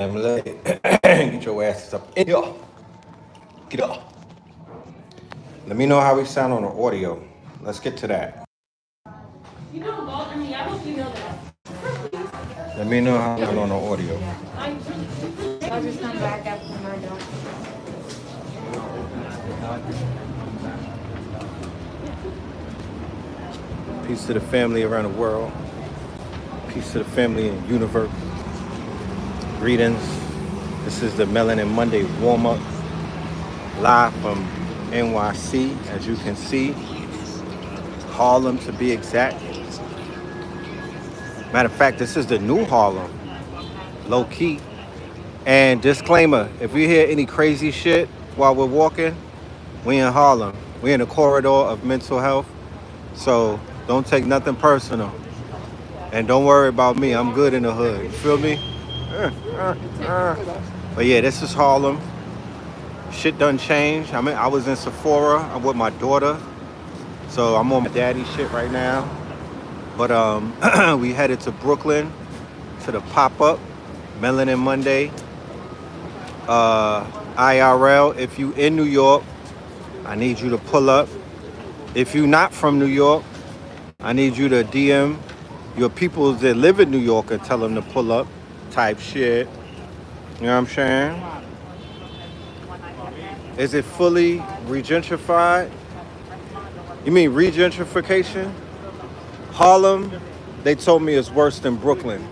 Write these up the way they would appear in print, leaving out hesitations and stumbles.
I'm late. Get your asses up in here. Get up. Let me know how we sound on the audio. Let's get to that. You don't bother me. I hope you know that. Let me know how we sound on the audio. I'll just come back after my dog. Peace to the family around the world. Peace to the family in the universe. Greetings. This is the Melanin Monday warm-up. Live from NYC, as you can see. Harlem, to be exact. Matter of fact, this is the new Harlem. Low key. And disclaimer, if you hear any crazy shit while we're walking, we in Harlem. We in the corridor of mental health. So don't take nothing personal. And don't worry about me. I'm good in the hood. You feel me? But yeah, this is Harlem. Shit done changed. I was in Sephora. I'm with my daughter. So I'm on my daddy shit right now. But we headed to Brooklyn to the pop-up Melanin Monday. IRL. If you in New York, I need you to pull up. If you not from New York, I need you to DM your people that live in New York and tell them to pull up type shit. You know what I'm saying? Is it fully regentrified? You mean regentrification? Harlem, they told me it's worse than Brooklyn.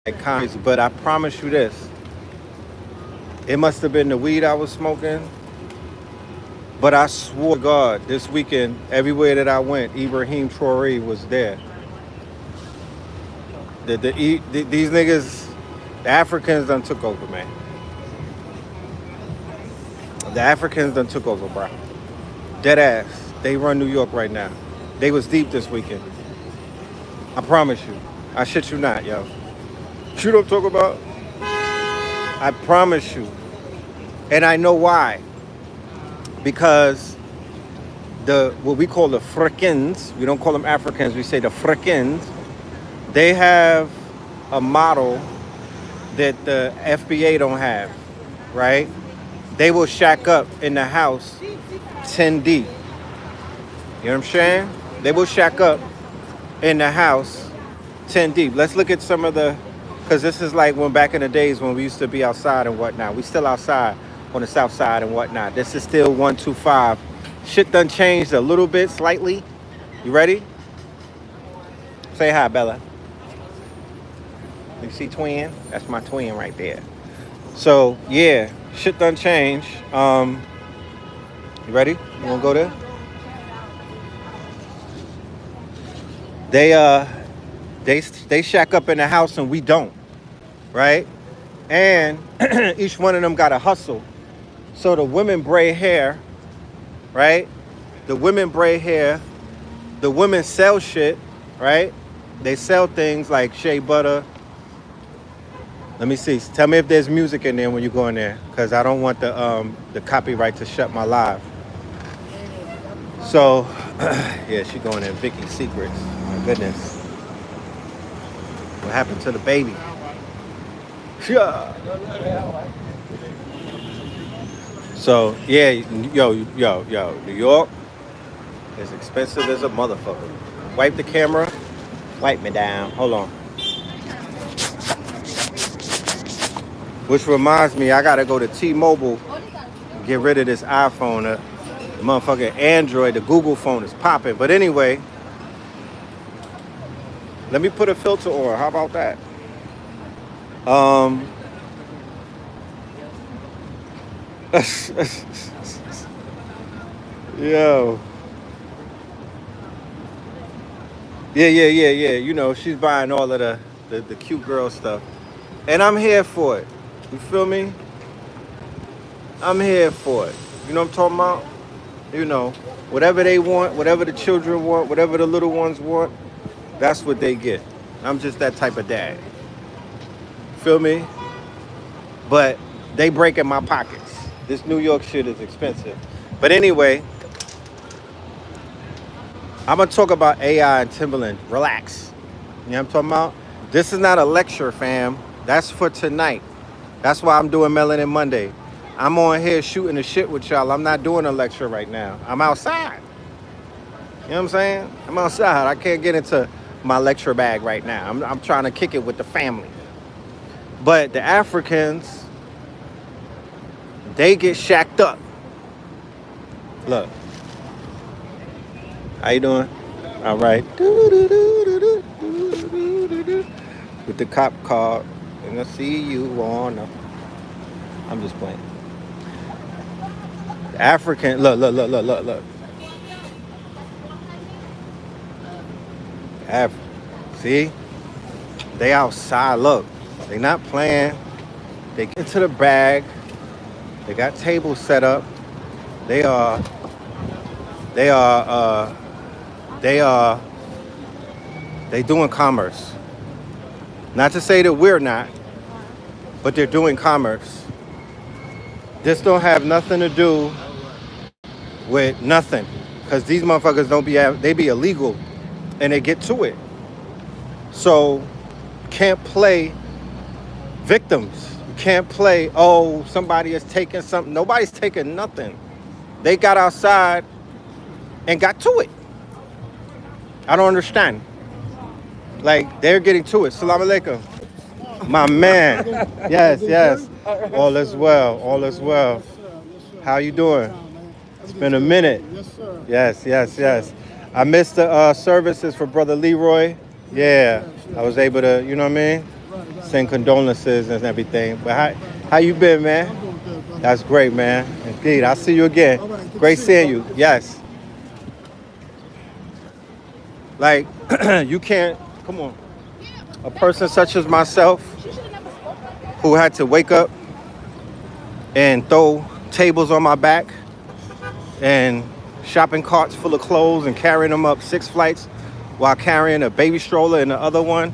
But I promise you this. It must have been the weed I was smoking. But I swore to God, this weekend, everywhere that I went, Ibrahim Traore was there. These niggas, the Africans done took over, man. The Africans done took over, bro. Dead ass. They run New York right now. They was deep this weekend. I promise you. I shit you not, yo. You don't talk about? I promise you. And I know why. Because what we call the Africans, we don't call them Africans, we say the Africans, they have a model that the FBA don't have, right? They will shack up in the house 10 deep. You know what I'm saying? They will shack up in the house 10 deep. Let's look at some of the, because this is like when back in the days when we used to be outside and whatnot. We still outside on the south side and whatnot. This is still 125. Shit done changed a little bit, slightly. You ready? Say hi, Bella. You see twin? That's my twin right there. So, yeah, shit done changed. You ready? You wanna go there? They shack up in the house and we don't, right? And each one of them got a hustle. So the women braid hair, right? The women braid hair. The women sell shit, right? They sell things like shea butter. Let me see. Tell me if there's music in there when you go in there, because I don't want the copyright to shut my live. So, yeah, she going in Vicky's Secrets. My goodness. What happened to the baby? Yeah. So, yeah, yo, New York is expensive as a motherfucker. Wipe the camera. Wipe me down. Hold on. Which reminds me, I gotta go to T-Mobile and get rid of this iPhone. The motherfucking Android, the Google phone is popping. But anyway, let me put a filter on. How about that? Yo. Yeah. You know, she's buying all of the cute girl stuff. And I'm here for it. You feel me? I'm here for it. You know what I'm talking about? You know, whatever they want, whatever the children want, whatever the little ones want, that's what they get. I'm just that type of dad. Feel me? But they breaking my pockets. This New York shit is expensive. But anyway, I'm going to talk about AI and Timberland. Relax. You know what I'm talking about? This is not a lecture, fam. That's for tonight. That's why I'm doing Melanin Monday. I'm on here shooting the shit with y'all. I'm not doing a lecture right now. I'm outside. You know what I'm saying? I'm outside. I can't get into my lecture bag right now. I'm trying to kick it with the family. But the Africans, they get shacked up. Look. How you doing? All right. With the cop car. And I see you on. I'm just playing. The African, look. See? They outside. Look. They not playing. They get to the bag. They got tables set up. They are doing commerce. Not to say that we're not, but they're doing commerce. This don't have nothing to do with nothing, because these motherfuckers they be illegal, and they get to it. So, can't play victims. You can't play, oh, somebody is taking something. Nobody's taking nothing. They got outside and got to it. I don't understand. Like, they're getting to it. Salam alaikum. My man. Yes. All is well. How you doing? It's been a minute. Yes. I missed the services for Brother Leroy. Yeah. I was able to, you know what I mean? Send condolences and everything. But how you been, man? That's great, man. Indeed. I'll see you again. Great seeing you. Yes. Like, you can't, come on. A person such as myself who had to wake up and throw tables on my back and shopping carts full of clothes and carrying them up 6 flights while carrying a baby stroller in the other one.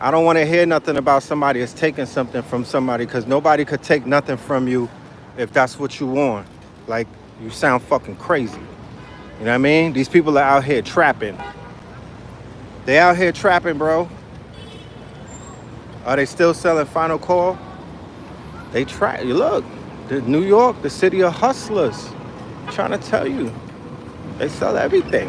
I don't want to hear nothing about somebody that's taking something from somebody, because nobody could take nothing from you if that's what you want. Like, you sound fucking crazy. You know what I mean? These people are out here trapping. They out here trapping, bro. Are they still selling Final Call? They try. Look, New York, the city of hustlers. I'm trying to tell you, they sell everything.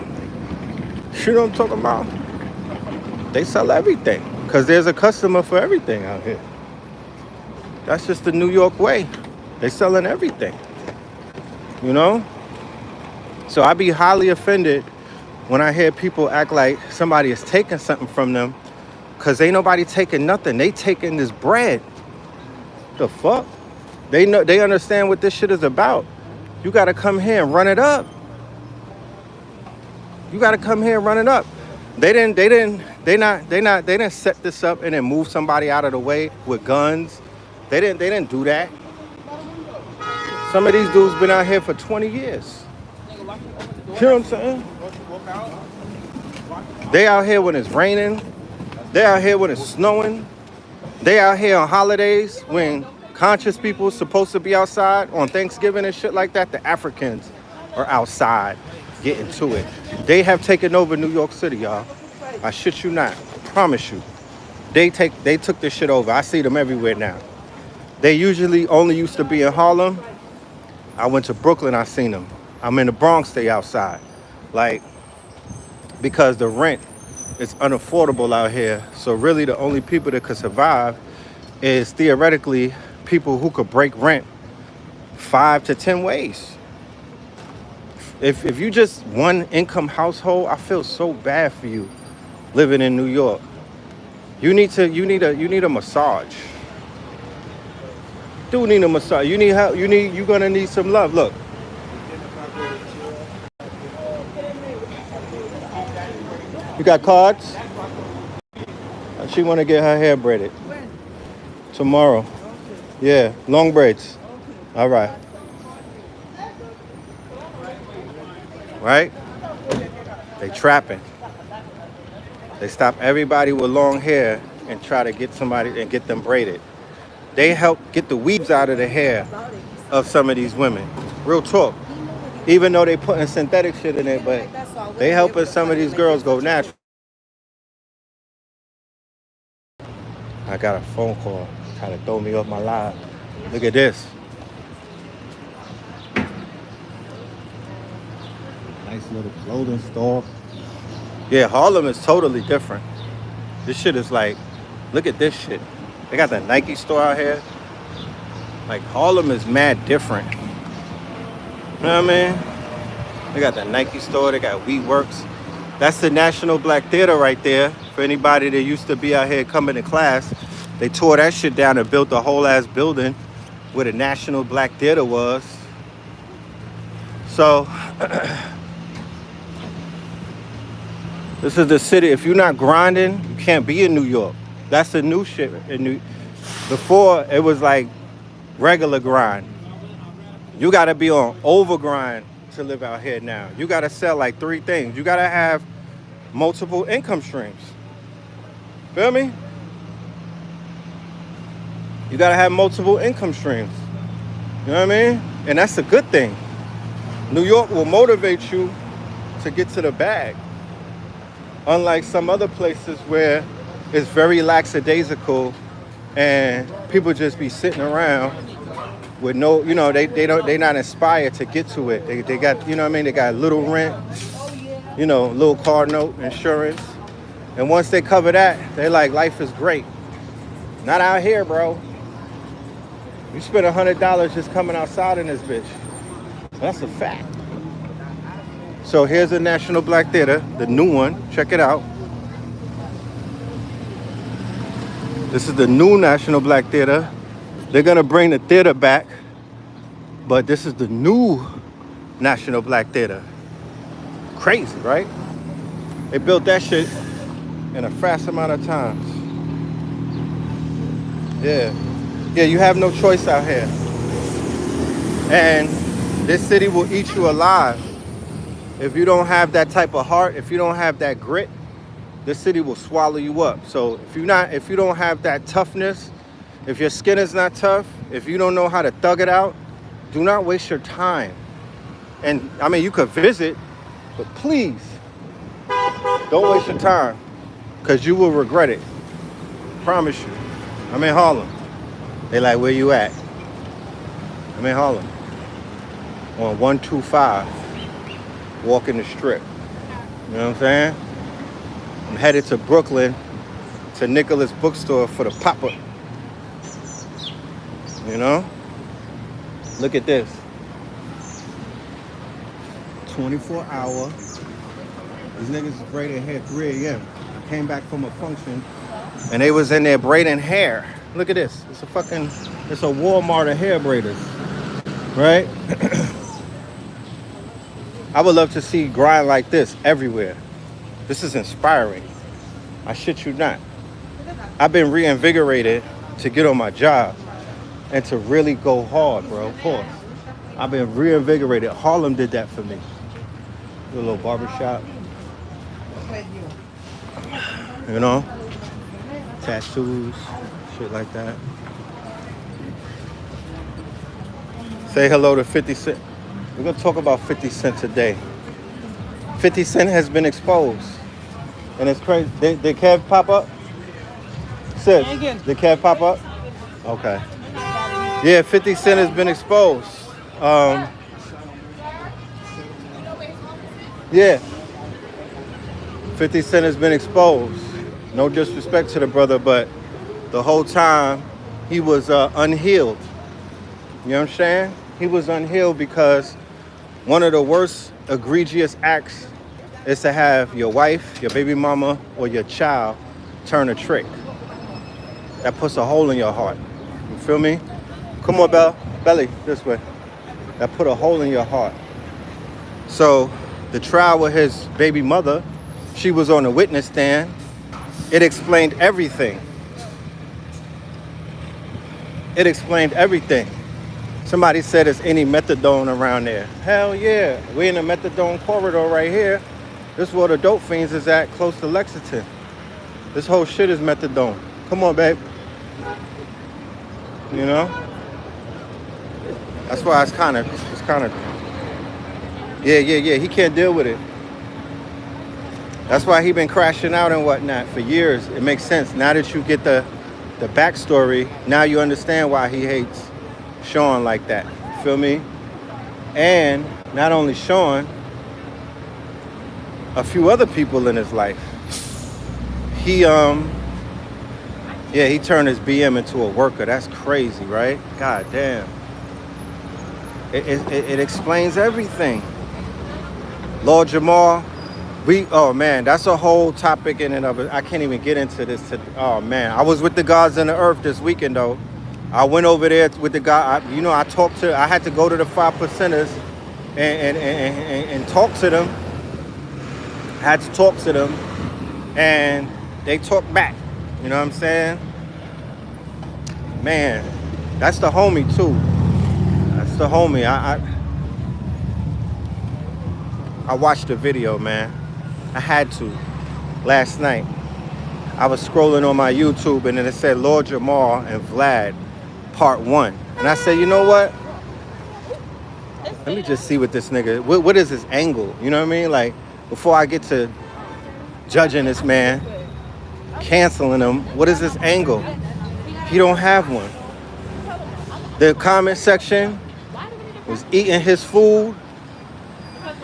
You know what I'm talking about? They sell everything because there's a customer for everything out here. That's just the New York way. They selling everything. You know? So I be highly offended when I hear people act like somebody is taking something from them, because ain't nobody taking nothing. They taking this bread. The fuck? They understand what this shit is about. You gotta come here and run it up. You gotta come here and run it up. They didn't set this up and then move somebody out of the way with guns. They didn't do that. Some of these dudes been out here for 20 years. You know what I'm saying? They out here when it's raining. They out here when it's snowing. They out here on holidays when conscious people are supposed to be outside on Thanksgiving and shit like that. The Africans are outside getting to it. They have taken over New York City, y'all. I shit you not. I promise you. They took this shit over. I see them everywhere now. They usually only used to be in Harlem. I went to Brooklyn, I seen them. I'm in the Bronx, they outside. Like, because the rent is unaffordable out here. So really the only people that could survive is theoretically people who could break rent 5 to 10 ways. If you just one income household, I feel so bad for you living in New York. You need a massage. Do need a massage. You need help. You're gonna need some love. Look. You got cards? She wanna get her hair braided. Tomorrow. Yeah, long braids. All right. Right? They trapping. They stop everybody with long hair and try to get somebody and get them braided. They help get the weaves out of the hair of some of these women. Real talk. Even though they putting synthetic shit in it, but they helping some of these girls go natural. I got a phone call trying to throw me off my live. Look at this. Nice little clothing store. Yeah, Harlem is totally different. This shit is like, look at this shit. They got the Nike store out here. Like, Harlem is mad different. You know what I mean? They got the Nike store. They got WeWorks. That's the National Black Theater right there. For anybody that used to be out here coming to class, they tore that shit down and built a whole ass building where the National Black Theater was. So, this is the city. If you're not grinding, you can't be in New York. That's the new shit. Before, it was like regular grind. You got to be on over grind to live out here now. You got to sell like 3 things. You got to have multiple income streams. Feel me? You got to have multiple income streams. You know what I mean? And that's a good thing. New York will motivate you to get to the bag. Unlike some other places where it's very lackadaisical and people just be sitting around with no, you know, they're not inspired to get to it. They got, you know what I mean? They got little rent, you know, little car note, insurance. And once they cover that, they're like, life is great. Not out here, bro. You spend $100 just coming outside in this bitch. That's a fact. So here's the National Black Theater, the new one. Check it out. This is the new National Black Theater. They're gonna bring the theater back, but this is the new National Black Theater. Crazy, right? They built that shit in a fast amount of time. Yeah. Yeah, you have no choice out here. And this city will eat you alive. If you don't have that type of heart, if you don't have that grit, this city will swallow you up. So if you don't have that toughness, if your skin is not tough, if you don't know how to thug it out, do not waste your time. And I mean, you could visit, but please don't waste your time, because you will regret it. Promise you. I'm in Harlem. They like, where you at? I'm in Harlem. On 125, walking the strip. You know what I'm saying? I'm headed to Brooklyn, to Nicholas Bookstore for the pop-up. You know? Look at this. 24 hour. These niggas is braiding hair 3 a.m. I came back from a function and they was in there braiding hair. Look at this. It's a Walmart of hair braiders. Right? I would love to see grind like this everywhere. This is inspiring. I shit you not. I've been reinvigorated to get on my job and to really go hard, bro. Of course. I've been reinvigorated. Harlem did that for me. A little barbershop. You know? Tattoos, shit like that. Say hello to 50 Cent. We're going to talk about 50 Cent today. 50 Cent has been exposed. And it's crazy. Did Kev pop up? Sis, did Kev pop up? Okay. Yeah, 50 Cent has been exposed. Yeah. 50 Cent has been exposed. No disrespect to the brother, but the whole time he was unhealed. You know what I'm saying? He was unhealed because one of the worst egregious acts is to have your wife, your baby mama, or your child turn a trick. That puts a hole in your heart. You feel me? Come on, Belly, this way. That put a hole in your heart. So the trial with his baby mother, she was on the witness stand. It explained everything. It explained everything. Somebody said, is any methadone around there? Hell yeah. We in the methadone corridor right here. This is where the dope fiends is at, close to Lexington. This whole shit is methadone. Come on, babe. You know? That's why it's kind of, yeah, he can't deal with it. That's why he been crashing out and whatnot for years. It makes sense. Now that you get the the backstory, now you understand why he hates Sean like that. Feel me? And not only Sean, a few other people in his life. He he turned his BM into a worker. That's crazy, right? God damn. It explains everything. Lord Jamal, oh man, that's a whole topic in and of it. I can't even get into this. Oh man, I was with the gods in the earth this weekend though. I went over there with the guy. I had to go to the 5%ers and talk to them. Had to talk to them, and they talked back. You know what I'm saying? Man, that's the homie too. That's the homie. I watched the video, man. I had to. Last night, I was scrolling on my YouTube, and then it said Lord Jamal and Vlad, Part 1. And I said, you know what? Let me just see what this nigga, what is his angle? You know what I mean? Like, before I get to judging this man, canceling him, what is his angle? He don't have one. The comment section was eating his food.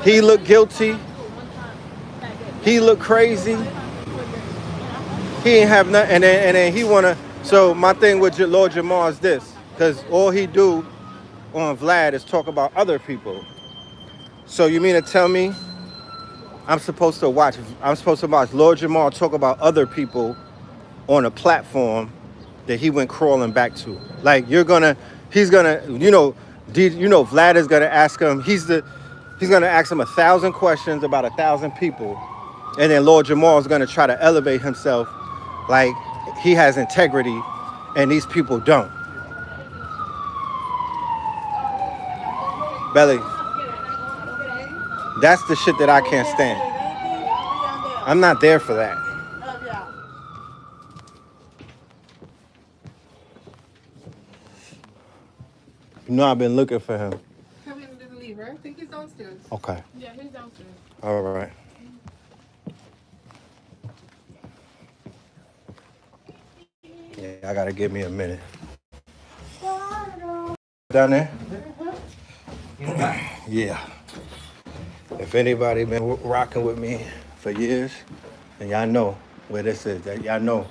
He looked guilty. He looked crazy. He ain't have nothing. And then he wanna. So my thing with Lord Jamal is this, because all he do on Vlad is talk about other people. So you mean to tell me I'm supposed to watch Lord Jamal talk about other people on a platform that he went crawling back to? Like he's gonna, Vlad is gonna ask him. He's gonna ask him 1,000 questions about 1,000 people, and then Lord Jamal is gonna try to elevate himself, like he has integrity, and these people don't. Belly, that's the shit that I can't stand. I'm not there for that. You know I've been looking for him. Come in and leave, right? I think he's downstairs. Okay. Yeah, he's downstairs. All right. Yeah, I gotta give me a minute. Down there? Yeah. If anybody been rocking with me for years, then y'all know where this is. Y'all know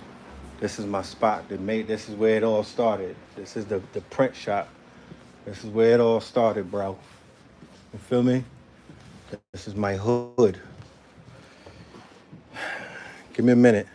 this is my spot. This is where it all started. This is the print shop. This is where it all started, bro. You feel me? This is my hood. Give me a minute.